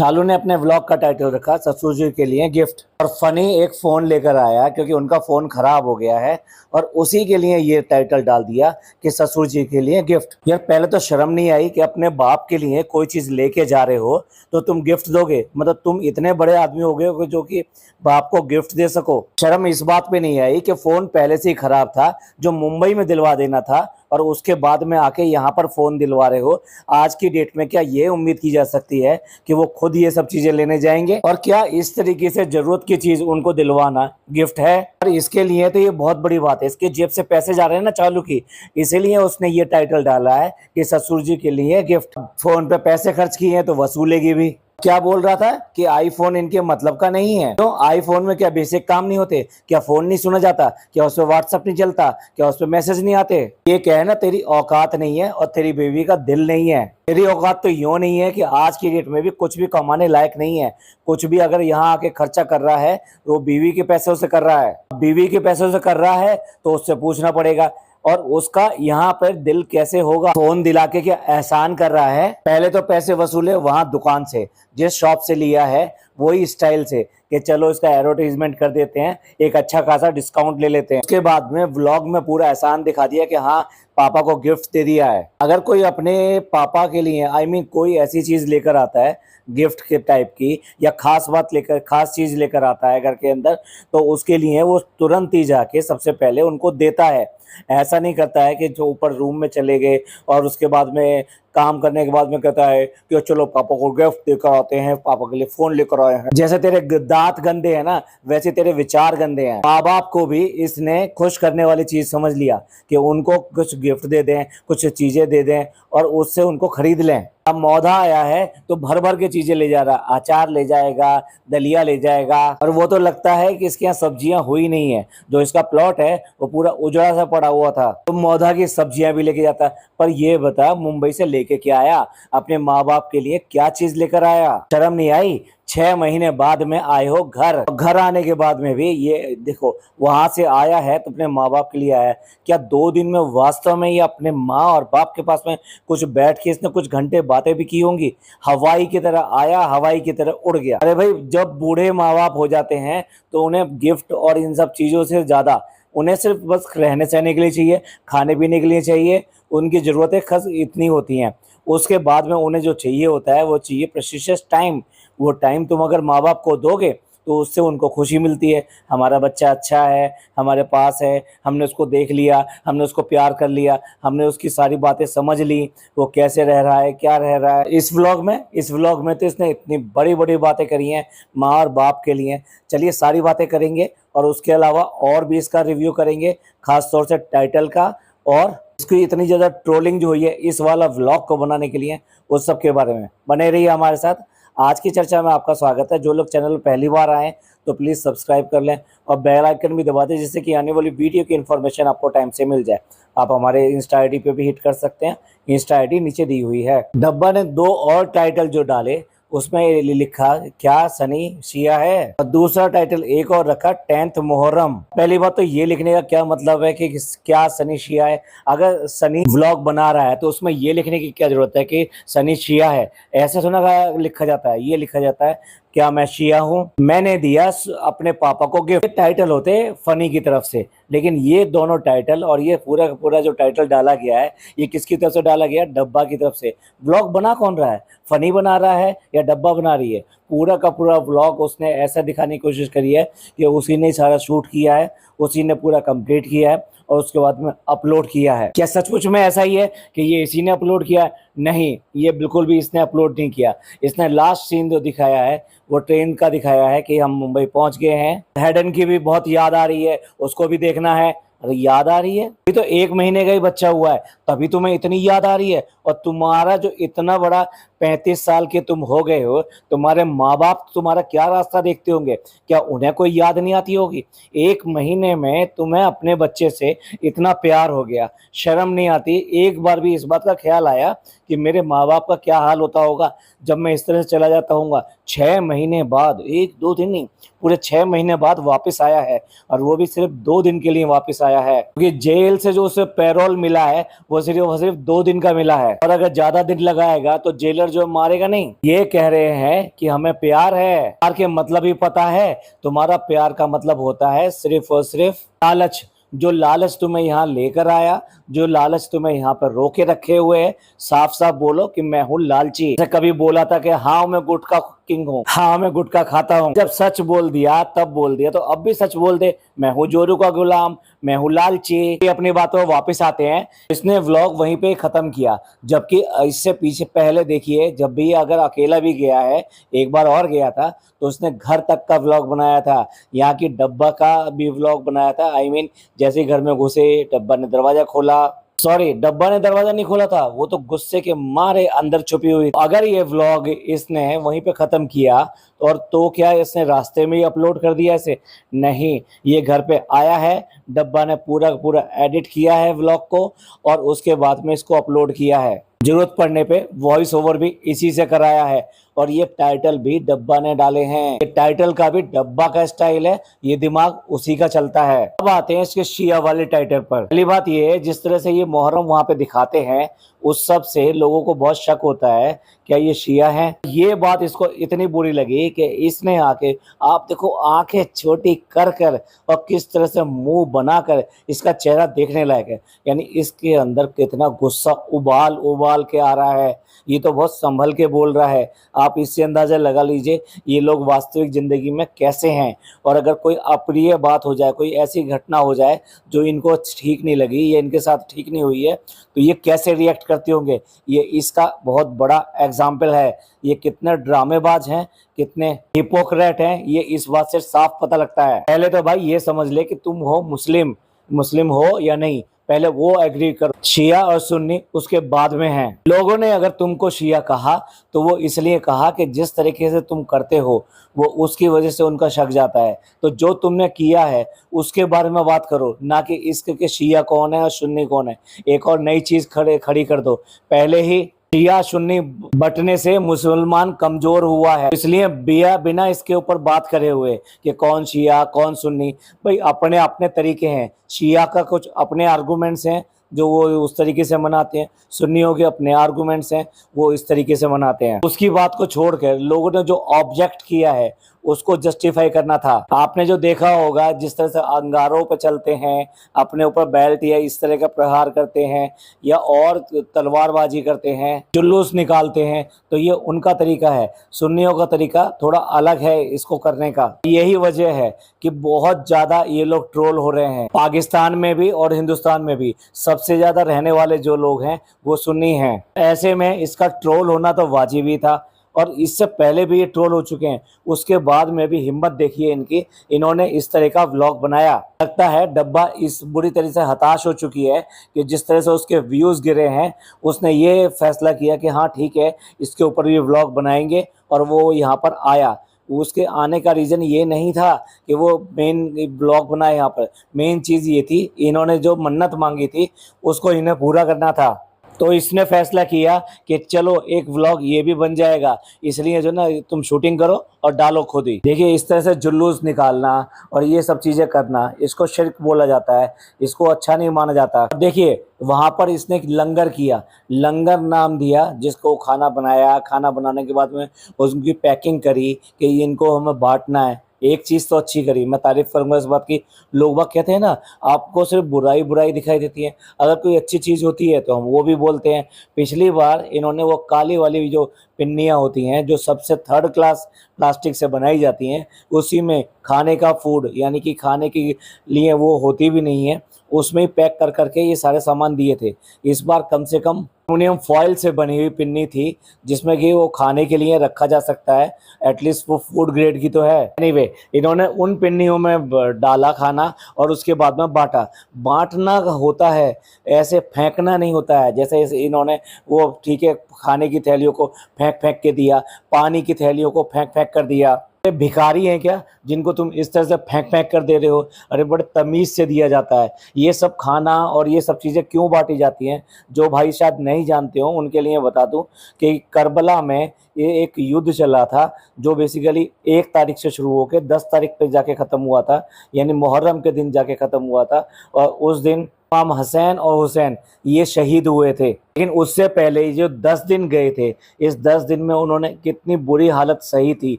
चालू ने अपने व्लॉग का टाइटल रखा ससुर जी के लिए गिफ्ट, और फनी एक फोन लेकर आया क्योंकि उनका फोन खराब हो गया है और उसी के लिए ये टाइटल डाल दिया कि ससुर जी के लिए गिफ्ट। यार पहले तो शर्म नहीं आई कि अपने बाप के लिए कोई चीज लेके जा रहे हो तो तुम गिफ्ट दोगे? मतलब तुम इतने बड़े आदमी हो गए हो जो कि बाप को गिफ्ट दे सको। शर्म इस बात पे नहीं आई कि फोन पहले से ही खराब था जो मुंबई में दिलवा देना था और उसके बाद में आके यहाँ पर फोन दिलवा रहे हो। आज की डेट में क्या ये उम्मीद की जा सकती है कि वो खुद ये सब चीजें लेने जाएंगे? और क्या इस तरीके से जरूरत की चीज उनको दिलवाना गिफ्ट है? और इसके लिए तो ये बहुत बड़ी बात है, इसके जेब से पैसे जा रहे हैं ना चालू की, इसीलिए उसने ये टाइटल डाला है कि ससुर जी के लिए गिफ्ट। फोन पे पैसे खर्च किए हैं तो वसूलेगी भी। क्या बोल रहा था कि आईफोन इनके मतलब का नहीं है। तो आईफोन में क्या बेसिक काम नहीं होते? क्या फोन नहीं सुना जाता? क्या उस पर व्हाट्सएप नहीं चलता? क्या उस पर मैसेज नहीं आते? ये क्या है ना, तेरी औकात नहीं है और तेरी बेबी का दिल नहीं है। तेरी औकात तो यूं नहीं है कि आज की डेट में भी कुछ भी कमाने लायक नहीं है। कुछ भी अगर यहाँ आके खर्चा कर रहा है तो वो बीवी के पैसों से कर रहा है। बीवी के पैसों से कर रहा है तो उससे पूछना पड़ेगा और उसका यहाँ पर दिल कैसे होगा। फोन दिला के क्या एहसान कर रहा है? पहले तो पैसे वसूले वहां दुकान से, जिस शॉप से लिया है वही स्टाइल से कि चलो इसका एडवर्टाइजमेंट कर देते हैं, एक अच्छा खासा डिस्काउंट ले लेते हैं। उसके बाद में व्लॉग में पूरा एहसान दिखा दिया कि हाँ पापा को गिफ्ट दे दिया है। अगर कोई अपने पापा के लिए कोई ऐसी चीज लेकर आता है गिफ्ट के टाइप की या खास बात लेकर, खास चीज लेकर आता है घर के अंदर, तो उसके लिए वो तुरंत ही जाके सबसे पहले उनको देता है। ऐसा नहीं करता है कि जो ऊपर रूम में चले गए और उसके बाद में काम करने के बाद में कहता है कि चलो पापा को गिफ्ट देकर आते हैं, पापा के लिए फोन लेकर आए हैं। जैसे तेरे दांत गंदे हैं ना, वैसे तेरे विचार गंदे हैं। माँ बाप को भी इसने खुश करने वाली चीज समझ लिया कि उनको कुछ गिफ्ट दे दें, कुछ चीजें दे दें और उससे उनको खरीद लें। अब मौधा आया है तो भर भर के चीजें ले जा रहा, अचार ले जाएगा, दलिया ले जाएगा, और वो तो लगता है कि इसके यहाँ सब्जियां हुई नहीं है। जो इसका प्लॉट है वो पूरा उजड़ा सा पड़ा हुआ था, तो मौधा की सब्जियां भी लेके जाता। पर ये बता मुंबई से लेके क्या आया? अपने माँ बाप के लिए क्या चीज लेकर आया? शर्म नहीं आई? 6 महीने बाद में आए हो घर, घर आने के बाद में भी ये देखो वहां से आया है तो अपने माँ बाप के लिए आया है। क्या 2 दिन में वास्तव में ये अपने माँ और बाप के पास में कुछ बैठ के इसने कुछ घंटे बातें भी की होंगी? हवाई की तरह आया, हवाई की तरह उड़ गया। अरे भाई जब बूढ़े माँ बाप हो जाते हैं तो उन्हें गिफ्ट और इन सब चीजों से ज्यादा उन्हें सिर्फ बस रहने सहने के लिए चाहिए, खाने पीने के लिए चाहिए। उनकी जरूरतें खस इतनी होती हैं। उसके बाद में उन्हें जो चाहिए होता है वो चाहिए प्रेशियस टाइम। वो टाइम तुम अगर माँ बाप को दोगे तो उससे उनको खुशी मिलती है। हमारा बच्चा अच्छा है, हमारे पास है, हमने उसको देख लिया, हमने उसको प्यार कर लिया, हमने उसकी सारी बातें समझ ली, वो कैसे रह रहा है, क्या रह रहा है। इस व्लॉग में तो इसने इतनी बड़ी बड़ी बातें करी हैं माँ और बाप के लिए। चलिए सारी बातें करेंगे और उसके अलावा और भी इसका रिव्यू करेंगे, खास तौर से टाइटल का और इसकी इतनी ज़्यादा ट्रोलिंग जो हुई है इस वाला व्लॉग को बनाने के लिए, उस सब के बारे में। बने रहिए हमारे साथ। आज की चर्चा में आपका स्वागत है। जो लोग चैनल पर पहली बार आए तो प्लीज़ सब्सक्राइब कर लें और बेल आइकन भी दबा दें जिससे कि आने वाली वीडियो की इन्फॉर्मेशन आपको टाइम से मिल जाए। आप हमारे इंस्टा आईडी पे भी हिट कर सकते हैं, इंस्टा आईडी नीचे दी हुई है। डब्बा ने 2 और टाइटल जो डाले उसमें लिखा क्या सनी शिया है, और दूसरा टाइटल एक और रखा 10th मुहर्रम। पहली बात तो ये लिखने का क्या मतलब है कि क्या सनी शिया है? अगर सनी व्लॉग बना रहा है तो उसमें ये लिखने की क्या जरूरत है कि सनी शिया है? ऐसा सुना लिखा जाता है? ये लिखा जाता है क्या मैं शिया हूँ, मैंने दिया अपने पापा को गिफ्ट। टाइटल होते फनी की तरफ से, लेकिन ये दोनों टाइटल और ये पूरा का पूरा जो टाइटल डाला गया है ये किसकी तरफ से डाला गया है? डब्बा की तरफ से। व्लॉग बना कौन रहा है? फनी बना रहा है या डब्बा बना रही है? पूरा का पूरा व्लॉग उसने ऐसा दिखाने की कोशिश करी है कि उसी ने सारा शूट किया है, उसी ने पूरा कंप्लीट किया है और उसके बाद में अपलोड किया है। क्या सचमुच में ऐसा ही है कि ये इसी ने अपलोड किया है? नहीं, ये बिल्कुल भी इसने अपलोड नहीं किया। इसने लास्ट सीन जो दिखाया है वो ट्रेन का दिखाया है कि हम मुंबई पहुंच गए हैं। हेडन की भी बहुत याद आ रही है, उसको भी देखना है। अरे याद आ रही है? अभी तो 1 महीने का ही बच्चा हुआ है तभी तुम्हें इतनी याद आ रही है? और तुम्हारा जो इतना बड़ा 35 साल के तुम हो गए हो, तुम्हारे माँ बाप तुम्हारा क्या रास्ता देखते होंगे? क्या उन्हें कोई याद नहीं आती होगी? 1 महीने में तुम्हें अपने बच्चे से इतना प्यार हो गया, शर्म नहीं आती? एक बार भी इस बात का ख्याल आया कि मेरे माँ बाप का क्या हाल होता होगा जब मैं इस तरह से चला जाता हूँ? 6 महीने बाद, 1-2 दिन नहीं, पूरे 6 महीने बाद वापस आया है और वो भी सिर्फ 2 दिन के लिए वापस आया है, क्योंकि जेल से जो उसे पैरोल मिला है वो सिर्फ 2 दिन का मिला है। और अगर ज्यादा दिन लगाएगा तो जेलर जो मारेगा नहीं। ये कह रहे हैं कि हमें प्यार है, प्यार के मतलब ही पता है। तुम्हारा प्यार का मतलब होता है सिर्फ और सिर्फ लालच। जो लालच तुम्हें यहाँ लेकर आया, जो लालच तुम्हें यहाँ पर रोके रखे हुए है, साफ साफ बोलो कि मैं हूँ लालची। जैसे कभी बोला था कि हाँ मैं गुटखा किंग हूँ, हाँ मैं गुटखा खाता हूँ, जब सच बोल दिया तब बोल दिया, तो अब भी सच बोल दे, मैं हूँ जोरू का गुलाम, मैं हूँ लालची। अपनी बातों में वापस आते हैं। इसने व्लॉग वहीं पे खत्म किया, जबकि इससे पीछे पहले देखिए, जब भी अगर अकेला भी गया है, एक बार और गया था तो उसने घर तक का व्लॉग बनाया था, यहाँ की डब्बा का भी व्लॉग बनाया था। आई मीन जैसे घर में घुसे, डब्बा ने दरवाजा खोला, सॉरी डब्बा ने दरवाजा नहीं खोला था, वो तो गुस्से के मारे अंदर छुपी हुई। अगर ये व्लॉग इसने वहीं पे खत्म किया और तो क्या इसने रास्ते में ही अपलोड कर दिया इसे? नहीं, ये घर पे आया है, डब्बा ने पूरा पूरा एडिट किया है व्लॉग को और उसके बाद में इसको अपलोड किया है। जरूरत पड़ने पे वॉइस ओवर भी इसी से कराया है और ये टाइटल भी डब्बा ने डाले हैं। ये टाइटल का भी डब्बा का स्टाइल है, ये दिमाग उसी का चलता है। अब आते हैं इसके शिया वाले टाइटल पर। पहली बात ये है, जिस तरह से ये मुहर्रम वहां पे दिखाते हैं उस सब से लोगों को बहुत शक होता है, क्या ये शिया है? ये बात इसको इतनी बुरी लगी कि इसने आके, आप देखो आंखें छोटी कर कर और किस तरह से मुंह बनाकर, इसका चेहरा देखने लायक है। यानी इसके अंदर कितना गुस्सा उबाल उबाल के आ रहा है। ये तो बहुत संभल के बोल रहा है। आप इससे अंदाजा लगा लीजिए ये लोग वास्तविक जिंदगी में कैसे हैं। और अगर कोई अप्रिय बात हो जाए, कोई ऐसी घटना हो जाए जो इनको ठीक नहीं लगी या इनके साथ ठीक नहीं हुई है, तो ये कैसे रिएक्ट करते होंगे। ये इसका बहुत बड़ा एग्जाम्पल है। ये कितने ड्रामेबाज हैं, कितने हिपोक्रेट हैं, ये इस बात से साफ पता लगता है। पहले तो भाई ये समझ ले कि तुम हो मुस्लिम, मुस्लिम हो या नहीं, पहले वो एग्री करो। शिया और सुन्नी उसके बाद में हैं। लोगों ने अगर तुमको शिया कहा तो वो इसलिए कहा कि जिस तरीके से तुम करते हो वो उसकी वजह से उनका शक जाता है। तो जो तुमने किया है उसके बारे में बात करो, ना कि इसके शिया कौन है और सुन्नी कौन है। एक और नई चीज खड़ी कर दो, पहले ही शिया सुन्नी बंटने से मुसलमान कमजोर हुआ है, इसलिए बिना इसके ऊपर बात करे हुए कि कौन शिया कौन सुन्नी। भाई अपने अपने तरीके हैं, शिया का कुछ अपने आर्गुमेंट्स हैं जो वो उस तरीके से मनाते हैं, सुन्नियों के अपने आर्गुमेंट्स हैं वो इस तरीके से मनाते हैं। उसकी बात को छोड़कर लोगों ने जो ऑब्जेक्ट किया है उसको जस्टिफाई करना था। आपने जो देखा होगा जिस तरह से अंगारों पर चलते हैं, अपने ऊपर बेल्ट या इस तरह का प्रहार करते हैं या और तलवारबाजी करते हैं, जुलूस निकालते हैं, तो ये उनका तरीका है। सुन्नियों का तरीका थोड़ा अलग है इसको करने का। यही वजह है कि बहुत ज्यादा ये लोग ट्रोल हो रहे हैं। पाकिस्तान में भी और हिंदुस्तान में भी सबसे ज्यादा रहने वाले जो लोग हैं वो सुन्नी हैं। ऐसे में इसका ट्रोल होना तो वाजिब ही था और इससे पहले भी ये ट्रोल हो चुके हैं। उसके बाद में भी हिम्मत देखिए इनकी, इन्होंने इस तरह का व्लॉग बनाया। लगता है डब्बा इस बुरी तरह से हताश हो चुकी है कि जिस तरह से उसके व्यूज गिरे हैं, उसने ये फैसला किया कि हाँ ठीक है इसके ऊपर भी व्लॉग बनाएंगे और वो यहाँ पर आया। उसके आने का रीज़न ये नहीं था कि वो मेन ब्लॉग बनाए, यहाँ पर मेन चीज़ ये थी इन्होंने जो मन्नत मांगी थी उसको इन्हें पूरा करना था। तो इसने फैसला किया कि चलो एक व्लॉग ये भी बन जाएगा, इसलिए जो ना तुम शूटिंग करो और डालो खुद ही। देखिए इस तरह से जुलूस निकालना और ये सब चीज़ें करना, इसको शिर्क बोला जाता है, इसको अच्छा नहीं माना जाता। देखिए वहाँ पर इसने एक लंगर किया, लंगर नाम दिया जिसको खाना बनाया, खाना बनाने के बाद में उसकी पैकिंग करी कि इनको हमें बांटना है। एक चीज़ तो अच्छी करी, मैं तारीफ करूंगा इस बात की। लोग बाग कहते हैं ना आपको सिर्फ बुराई बुराई दिखाई देती है, अगर कोई अच्छी चीज़ होती है तो हम वो भी बोलते हैं। पिछली बार इन्होंने वो काली वाली जो पिन्नियाँ होती हैं जो सबसे थर्ड क्लास प्लास्टिक से बनाई जाती हैं, उसी में खाने का फूड यानी कि खाने के लिए वो होती भी नहीं है, उसमें ही पैक कर करके ये सारे सामान दिए थे। इस बार कम से कम एल्युमिनियम फॉइल से बनी हुई पिन्नी थी जिसमें कि वो खाने के लिए रखा जा सकता है, एटलीस्ट वो फूड ग्रेड की तो है। एनीवे इन्होंने उन पिन्नियों में डाला खाना और उसके बाद में बांटा। बांटना होता है, ऐसे फेंकना नहीं होता है। जैसे इन्होंने वो ठीक है खाने की थैलियों को फेंक फेंक के दिया, पानी की थैलियों को फेंक फेंक कर दिया। ये भिखारी हैं क्या जिनको तुम इस तरह से फेंक फेंक कर दे रहे हो? अरे बड़े तमीज से दिया जाता है ये सब खाना और ये सब चीज़ें क्यों बांटी जाती हैं। जो भाई शायद नहीं जानते हो उनके लिए बता दूं कि करबला में ये एक युद्ध चला था जो बेसिकली 1 तारीख से शुरू होकर 10 तारीख पे जाके ख़त्म हुआ था, यानी मुहर्रम के दिन जाके ख़त्म हुआ था। और उस दिन इमाम हसैन और हुसैन ये शहीद हुए थे। लेकिन उससे पहले जो 10 दिन गए थे, इस 10 दिन में उन्होंने कितनी बुरी हालत सही थी,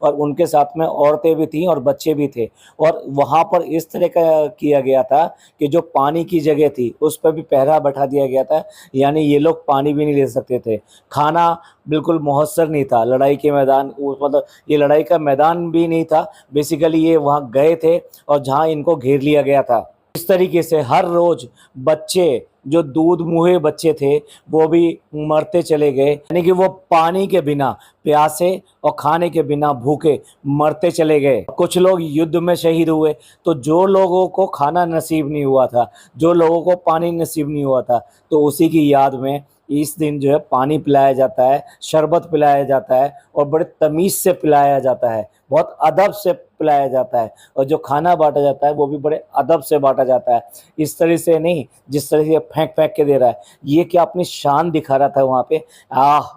और उनके साथ में औरतें भी थीं और बच्चे भी थे। और वहाँ पर इस तरह का किया गया था कि जो पानी की जगह थी उस पर भी पहरा बैठा दिया गया था, यानी ये लोग पानी भी नहीं ले सकते थे। खाना बिल्कुल मुयस्सर नहीं था। लड़ाई के मैदान मतलब ये लड़ाई का मैदान भी नहीं था, बेसिकली ये वहाँ गए थे और जहाँ इनको घेर लिया गया था। इस तरीके से हर रोज बच्चे, जो दूध मुहे बच्चे थे, वो भी मरते चले गए, यानी कि वो पानी के बिना प्यासे और खाने के बिना भूखे मरते चले गए। कुछ लोग युद्ध में शहीद हुए। तो जो लोगों को खाना नसीब नहीं हुआ था, जो लोगों को पानी नसीब नहीं हुआ था, तो उसी की याद में इस दिन जो है पानी पिलाया जाता है, शरबत पिलाया जाता है, और बड़े तमीज़ से पिलाया जाता है, बहुत अदब से पिलाया जाता है। और जो खाना बांटा जाता है वो भी बड़े अदब से बांटा जाता है, इस तरह से नहीं जिस तरह से ये फेंक फेंक के दे रहा है। ये क्या अपनी शान दिखा रहा था वहाँ पे,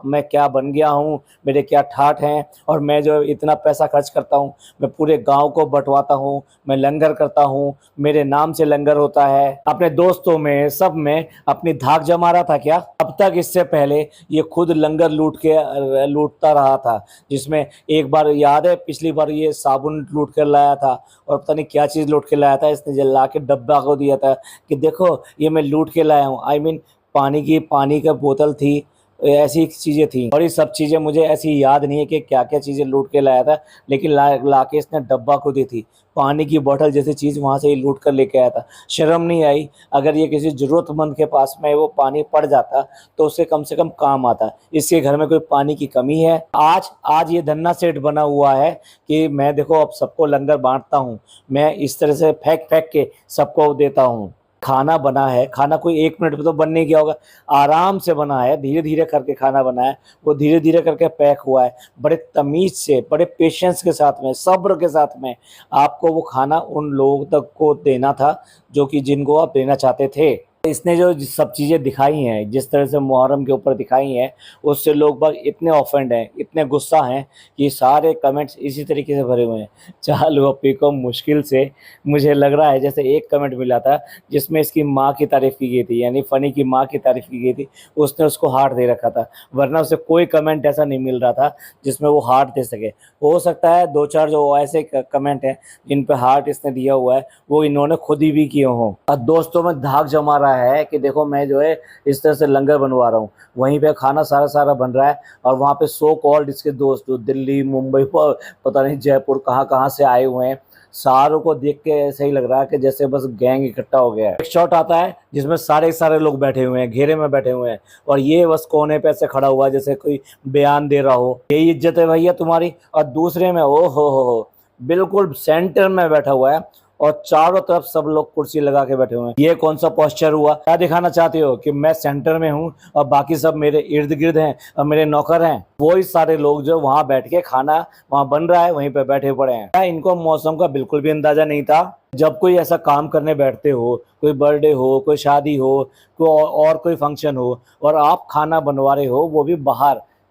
मैं क्या बन गया हूँ, मेरे क्या ठाठ हैं, और मैं जो इतना पैसा खर्च करता हूँ, मैं पूरे गांव को बंटवाता हूँ, मैं लंगर करता हूँ, मेरे नाम से लंगर होता है। अपने दोस्तों में सब में अपनी धाक जमा रहा था क्या? अब तक इससे पहले ये खुद लंगर लूटता रहा था, जिसमें एक बार याद है पिछली बार ये साबुन लूट कर लाया था, और पता नहीं क्या चीज़ लूट के लाया था, इसने जला के डब्बा को दिया था कि देखो ये मैं लूट के लाया हूँ। आई मीन पानी का बोतल थी, ऐसी चीज़ें थी। और ये सब चीज़ें मुझे ऐसी याद नहीं है कि क्या क्या चीज़ें लूट के लाया था, लेकिन ला के इसने डब्बा को दी थी। पानी की बोतल जैसी चीज़ वहाँ से ही लूट कर लेके आया था। शर्म नहीं आई? अगर ये किसी ज़रूरतमंद के पास में वो पानी पड़ जाता तो उससे कम से कम काम आता। इसके घर में कोई पानी की कमी है? आज ये धन्ना सेठ बना हुआ है कि मैं देखो अब सबको लंगर बांटता हूँ, मैं इस तरह से फेंक फेंक के सबको देता हूँ। खाना बना है, खाना कोई 1 मिनट में तो बन नहीं गया होगा, आराम से बना है, धीरे धीरे करके खाना बना है, वो धीरे धीरे करके पैक हुआ है। बड़े तमीज़ से, बड़े पेशेंस के साथ में, सब्र के साथ में आपको वो खाना उन लोगों तक को देना था जो कि जिनको आप देना चाहते थे। इसने जो सब चीज़ें दिखाई हैं, जिस तरह से मुहर्रम के ऊपर दिखाई हैं, उससे लोग बाग इतने ऑफेंड हैं, इतने गुस्सा हैं कि सारे कमेंट्स इसी तरीके से भरे हुए हैं। चालू अपी को मुश्किल से मुझे लग रहा है जैसे एक कमेंट मिला था जिसमें इसकी माँ की तारीफ़ की गई थी, यानी फ़नी की माँ की तारीफ़ की गई थी, उसने उसको हार्ट दे रखा था, वरना उसे कोई कमेंट ऐसा नहीं मिल रहा था जिसमें वो हार्ट दे सके। हो सकता है 2-4 जो ऐसे कमेंट हैं जिन पर हार्ट इसने दिया हुआ है वो इन्होंने खुद ही भी किए हों। और दोस्तों में धाक जमा रहा है कि देखो मैं जो है इस तरह से लंगर बनवा रहा हूँ, वहीं पे खाना सारा बन रहा है, और वहाँ पे सो कॉल्ड इसके दोस्त जो दिल्ली, मुंबई, पता नहीं जयपुर कहाँ से आए हुए हैं, सारों को देख के ऐसा ही लग रहा है कि जैसे बस गैंग इकट्ठा हो गया है। एक शॉट आता है जिसमें सारे लोग बैठे हुए हैं, घेरे में बैठे हुए हैं, और ये बस कोने पे ऐसे खड़ा हुआ है जैसे कोई बयान दे रहा हो, यही इज्जत है भैया तुम्हारी। और दूसरे में ओ हो बिल्कुल सेंटर में बैठा हुआ है, और चारों तरफ सब लोग कुर्सी लगा के बैठे हुए हैं। ये कौन सा पोस्चर हुआ? क्या दिखाना चाहते हो कि मैं सेंटर में हूँ और बाकी सब मेरे इर्द गिर्द हैं और मेरे नौकर हैं? वही सारे लोग जो वहाँ बैठ के खाना वहाँ बन रहा है वहीं पे बैठे पड़े हैं। क्या इनको मौसम का बिल्कुल भी अंदाजा नहीं था? जब कोई ऐसा काम करने बैठते हो, कोई बर्थडे हो, कोई शादी हो, कोई और कोई फंक्शन हो, और आप खाना बनवा रहे हो, वो भी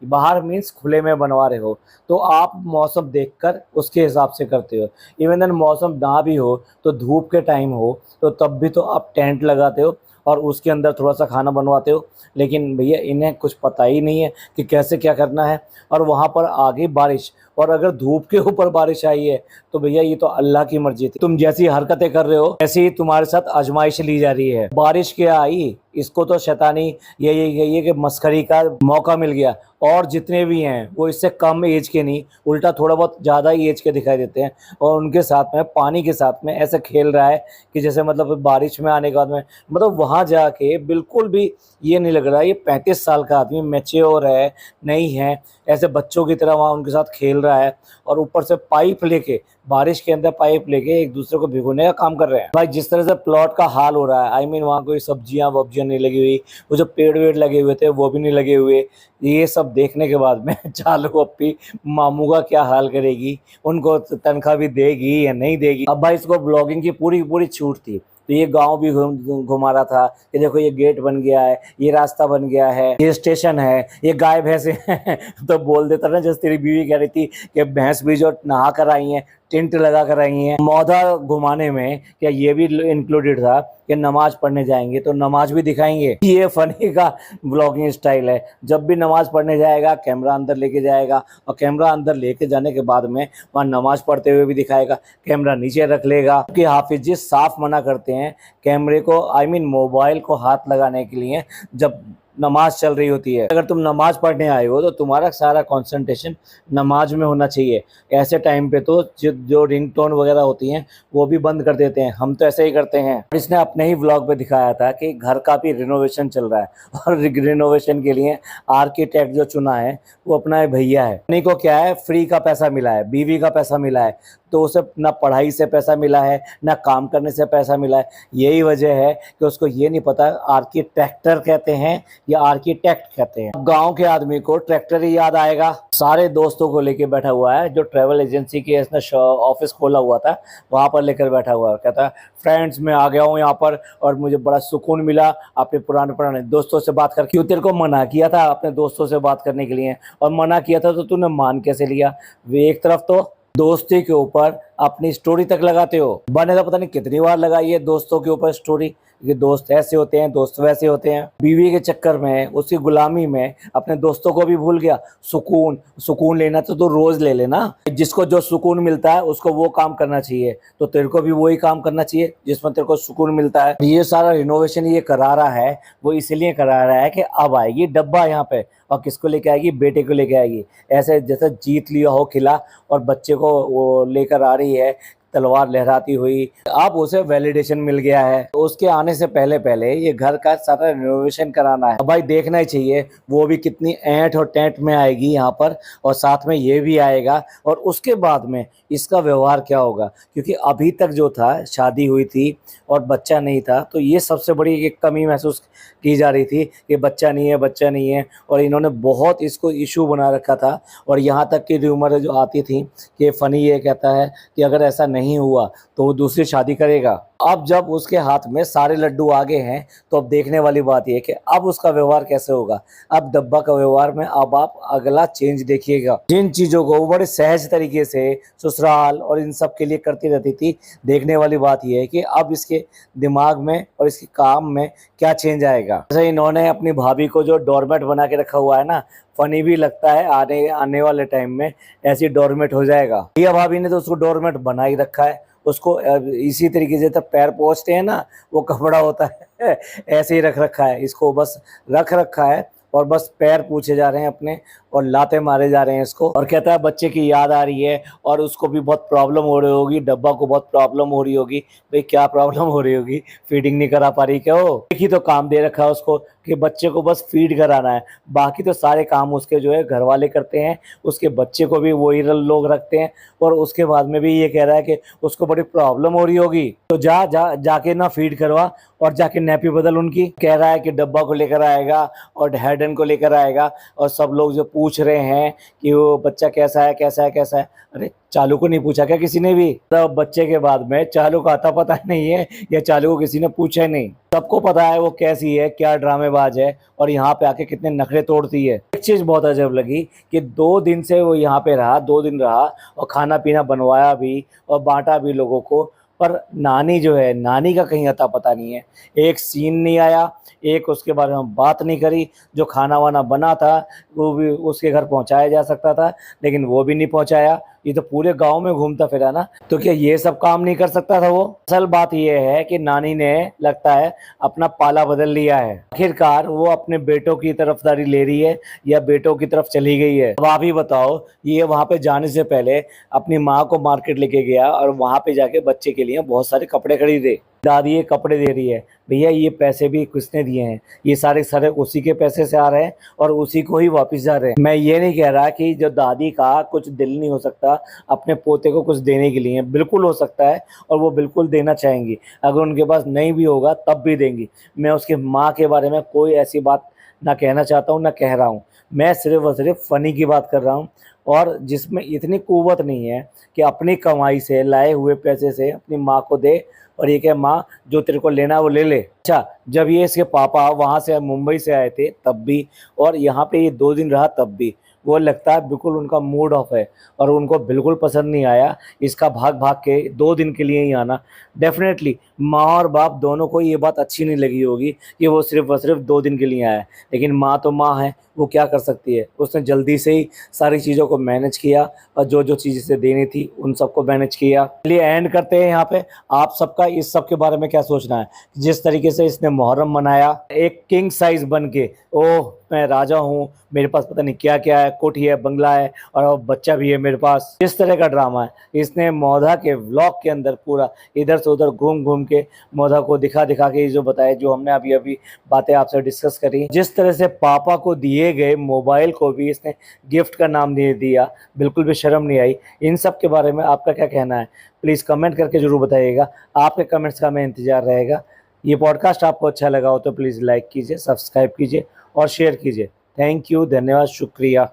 बाहर मीन्स खुले में बनवा रहे हो, तो आप मौसम देखकर उसके हिसाब से करते हो। इवन देन मौसम ना भी हो तो धूप के टाइम हो तो तब भी तो आप टेंट लगाते हो और उसके अंदर थोड़ा सा खाना बनवाते हो। लेकिन भैया इन्हें कुछ पता ही नहीं है कि कैसे क्या करना है। और वहाँ पर आगे बारिश, और अगर धूप के ऊपर बारिश आई है तो भैया ये तो अल्लाह की मर्जी थी। तुम जैसी हरकतें कर रहे हो ऐसी ही तुम्हारे साथ आजमाइश ली जा रही है। बारिश क्या आई, इसको तो शैतानी ये कि मस्खरी का मौका मिल गया। और जितने भी हैं वो इससे कम एज के नहीं, उल्टा थोड़ा बहुत ज़्यादा ही एज के दिखाई देते हैं, और उनके साथ में पानी के साथ में ऐसे खेल रहा है कि जैसे मतलब बारिश में आने के बाद में मतलब वहाँ जाके बिल्कुल भी ये नहीं लग रहा है ये 35 साल का आदमी मैच्योर है नहीं है, ऐसे बच्चों की तरह वहाँ उनके साथ खेल रहा है। और ऊपर से पाइप लेके, बारिश के अंदर पाइप लेके एक दूसरे को भिगोने का काम कर रहे हैं। भाई जिस तरह से प्लॉट का हाल हो रहा है, आई मीन वहाँ कोई सब्जियां वब्जियां नहीं लगी हुई, वो जो पेड़ वेड़ लगे हुए थे वो भी नहीं लगे हुए। ये सब देखने के बाद में चालू अप्पी मामू का क्या हाल करेगी, उनको तनख्वाह भी देगी या नहीं देगी। अब भाई इसको ब्लॉगिंग की पूरी छूट थी, तो ये गांव भी घुमा रहा था कि देखो ये गेट बन गया है, ये रास्ता बन गया है, ये स्टेशन है, ये गाय भैंसे हैं तो बोल देता ना, जैसे तेरी बीवी कह रही थी कि भैंस भी जो नहा कर आई हैं टेंट लगा कर आई हैं। मौधा घुमाने में क्या ये भी इंक्लूडेड था कि नमाज पढ़ने जाएंगे तो नमाज भी दिखाएंगे। ये फनी का ब्लॉगिंग स्टाइल है। जब भी नमाज पढ़ने जाएगा कैमरा अंदर लेके जाएगा और कैमरा अंदर लेके जाने के बाद में वहाँ नमाज पढ़ते हुए भी दिखाएगा, कैमरा नीचे रख लेगा। कि हाफिज जी साफ मना करते हैं कैमरे को मोबाइल को हाथ लगाने के लिए जब नमाज चल रही होती है। अगर तुम नमाज पढ़ने आए हो तो तुम्हारा सारा कंसंट्रेशन नमाज में होना चाहिए। ऐसे टाइम पे तो जो रिंगटोन वगैरह होती हैं वो भी बंद कर देते हैं। हम तो ऐसे ही करते हैं। इसने अपने ही व्लॉग पे दिखाया था कि घर का भी रिनोवेशन चल रहा है और रिनोवेशन के लिए आर्किटेक्ट जो चुना है वो अपना भैया है। उन्हीं को क्या है, फ्री का पैसा मिला है, बीवी का पैसा मिला है, तो उसे ना पढ़ाई से पैसा मिला है ना काम करने से पैसा मिला है। यही वजह है कि उसको ये नहीं पता आर्किटेक्टर कहते हैं या आर्किटेक्ट कहते हैं। गांव के आदमी को ट्रैक्टर ही याद आएगा। सारे दोस्तों को लेके बैठा हुआ है, जो ट्रैवल एजेंसी के इसने ऑफिस खोला हुआ था वहां पर लेकर बैठा हुआ है। कहता है फ्रेंड्स मैं आ गया हूँ यहाँ पर और मुझे बड़ा सुकून मिला अपने पुराने दोस्तों से बात करके। क्यों तेरे को मना किया था अपने दोस्तों से बात करने के लिए, और मना किया था तो तूने मान कैसे लिया। वे एक तरफ तो दोस्ती के ऊपर अपनी स्टोरी तक लगाते हो। मैंने तो पता नहीं कितनी बार लगाई है दोस्तों के ऊपर स्टोरी कि दोस्त ऐसे होते हैं, दोस्त वैसे होते हैं। बीवी के चक्कर में, उसकी गुलामी में अपने दोस्तों को भी भूल गया। सुकून लेना तो रोज ले लेना। जिसको जो सुकून मिलता है उसको वो काम करना चाहिए, तो तेरे को भी वही काम करना चाहिए जिसमें तेरे को सुकून मिलता है। ये सारा रिनोवेशन ये करा रहा है वो इसलिए करा रहा है कि अब आएगी डब्बा यहाँ पे, और किसको लेके आएगी, बेटे को लेके आएगी। ऐसे जैसे जीत लिया हो किला और बच्चे को वो लेकर आ रही है तलवार लहराती हुई। अब उसे वैलिडेशन मिल गया है, तो उसके आने से पहले ये घर का सारा रिनोवेशन कराना है। भाई देखना ही चाहिए वो भी कितनी ऐंठ और टेंट में आएगी यहाँ पर, और साथ में ये भी आएगा, और उसके बाद में इसका व्यवहार क्या होगा। क्योंकि अभी तक जो था शादी हुई थी और बच्चा नहीं था, तो ये सबसे बड़ी एक कमी महसूस की जा रही थी कि बच्चा नहीं है, और इन्होंने बहुत इसको इशू बना रखा था। और यहाँ तक की र्यूमर जो आती थी कि फनी ये कहता है कि अगर ऐसा नहीं हुआ तो वो दूसरी शादी करेगा। अब जब उसके हाथ में सारे लड्डू आ गए हैं तो अब देखने वाली बात यह कि अब उसका व्यवहार कैसे होगा। अब डब्बा का व्यवहार में अब आप अगला चेंज देखिएगा। जिन चीजों को वो बड़े सहज तरीके से ससुराल और इन सब के लिए करती रहती थी, देखने वाली बात यह है कि अब इसके दिमाग में और इसके काम में क्या चेंज आएगा। जैसे इन्होंने अपनी भाभी को जो डोरमेट बना के रखा हुआ है ना, फनी भी लगता है आने वाले टाइम में ऐसी डोरमेट हो जाएगा। भैया भाभी ने तो उसको डोरमेट बना ही रखा है। उसको इसी तरीके से तब पैर पोंछते हैं ना, वो कपड़ा होता है ऐसे ही रख रखा है। इसको बस रख रखा है और बस पैर पूछे जा रहे हैं अपने और लाते मारे जा रहे हैं इसको। और कहता है बच्चे की याद आ रही है और उसको भी बहुत प्रॉब्लम हो रही होगी, डब्बा को बहुत प्रॉब्लम हो रही होगी। भाई क्या प्रॉब्लम हो रही होगी, फीडिंग नहीं करा पा रही क्या वो। एक ही तो काम दे रखा है उसको कि बच्चे को बस फीड कराना है, बाकी तो सारे काम उसके जो है घर वाले करते हैं। उसके बच्चे को भी वही लोग रखते हैं, और उसके बाद में भी ये कह रहा है कि उसको बड़ी प्रॉब्लम हो रही होगी, तो जाके ना फीड करवा और जाके नैपी बदल उनकी। कह रहा है कि डब्बा को लेकर आएगा और हेडन को लेकर आएगा, और सब लोग जो पूछ रहे हैं कि वो बच्चा कैसा है। अरे चालू को नहीं पूछा क्या किसी ने भी? तब बच्चे के बाद में चालू का आता पता नहीं है या चालू को किसी ने पूछा ही नहीं। सबको पता है वो कैसी है, क्या ड्रामेबाज है, और यहाँ पे आके कितने नखरे तोड़ती है। एक चीज बहुत अजब लगी कि 2 दिन से वो यहाँ पे रहा, 2 दिन रहा और खाना पीना बनवाया भी और बांटा भी लोगों को, पर नानी जो है, नानी का कहीं अता पता नहीं है। एक सीन नहीं आया, एक उसके बारे में बात नहीं करी। जो खाना वाना बना था वो भी उसके घर पहुंचाया जा सकता था, लेकिन वो भी नहीं पहुंचाया। ये तो पूरे गांव में घूमता फिरा ना, तो क्या ये सब काम नहीं कर सकता था वो? असल बात ये है कि नानी ने लगता है अपना पाला बदल लिया है। आखिरकार वो अपने बेटों की तरफदारी ले रही है या बेटों की तरफ चली गई है। अब आप ही बताओ, ये वहां पे जाने से पहले अपनी माँ को मार्केट लेके गया और वहां पे जाके बच्चे के लिए बहुत सारे कपड़े खरीदे। दादी ये कपड़े दे रही है, भैया ये पैसे भी किसने दिए हैं? ये सारे उसी के पैसे से आ रहे हैं और उसी को ही वापस जा रहे हैं। मैं ये नहीं कह रहा कि जो दादी का कुछ दिल नहीं हो सकता अपने पोते को कुछ देने के लिए, बिल्कुल हो सकता है और वो बिल्कुल देना चाहेंगी। अगर उनके पास नहीं भी होगा तब भी देंगी। मैं उसके माँ के बारे में कोई ऐसी बात ना कहना चाहता हूँ ना कह रहा हूँ। मैं सिर्फ और सिर्फ फनी की बात कर रहा हूँ, और जिसमें इतनी कुव्वत नहीं है कि अपनी कमाई से लाए हुए पैसे से अपनी माँ को दे और ये कहे माँ जो तेरे को लेना है वो ले ले। अच्छा, जब ये इसके पापा वहाँ से मुंबई से आए थे तब भी, और यहाँ पे ये 2 दिन रहा तब भी, वो लगता है बिल्कुल उनका मूड ऑफ है और उनको बिल्कुल पसंद नहीं आया इसका भाग भाग के 2 दिन के लिए ही आना। डेफिनेटली माँ और बाप दोनों को ये बात अच्छी नहीं लगी होगी कि वो सिर्फ और सिर्फ 2 दिन के लिए आया है, लेकिन माँ तो माँ है, वो क्या कर सकती है। उसने जल्दी से ही सारी चीज़ों को मैनेज किया और जो जो चीज़ इसे देनी थी उन सबको मैनेज किया। चलिए एंड करते हैं यहाँ पे। आप सबका इस सब के बारे में क्या सोचना है? जिस तरीके से इसने मुहर्रम मनाया एक किंग साइज बन के, ओह मैं राजा हूँ, मेरे पास पता नहीं क्या क्या है, कोठी है, बंगला है और अब बच्चा भी है मेरे पास, जिस तरह का ड्रामा है इसने मोधा के व्लॉग के अंदर पूरा इधर से उधर घूम घूम के मोधा को दिखा दिखा के जो बताया, जो हमने अभी अभी बातें आपसे डिस्कस करी। जिस तरह से पापा को दिए गए मोबाइल को भी इसने गिफ्ट का नाम दे दिया, बिल्कुल भी शर्म नहीं आई। इन सब के बारे में आपका क्या कहना है? प्लीज़ कमेंट करके ज़रूर बताइएगा। आपके कमेंट्स का हमें इंतज़ार रहेगा। ये पॉडकास्ट आपको अच्छा लगा हो तो प्लीज़ लाइक कीजिए, सब्सक्राइब कीजिए और शेयर कीजिए। थैंक यू, धन्यवाद, शुक्रिया।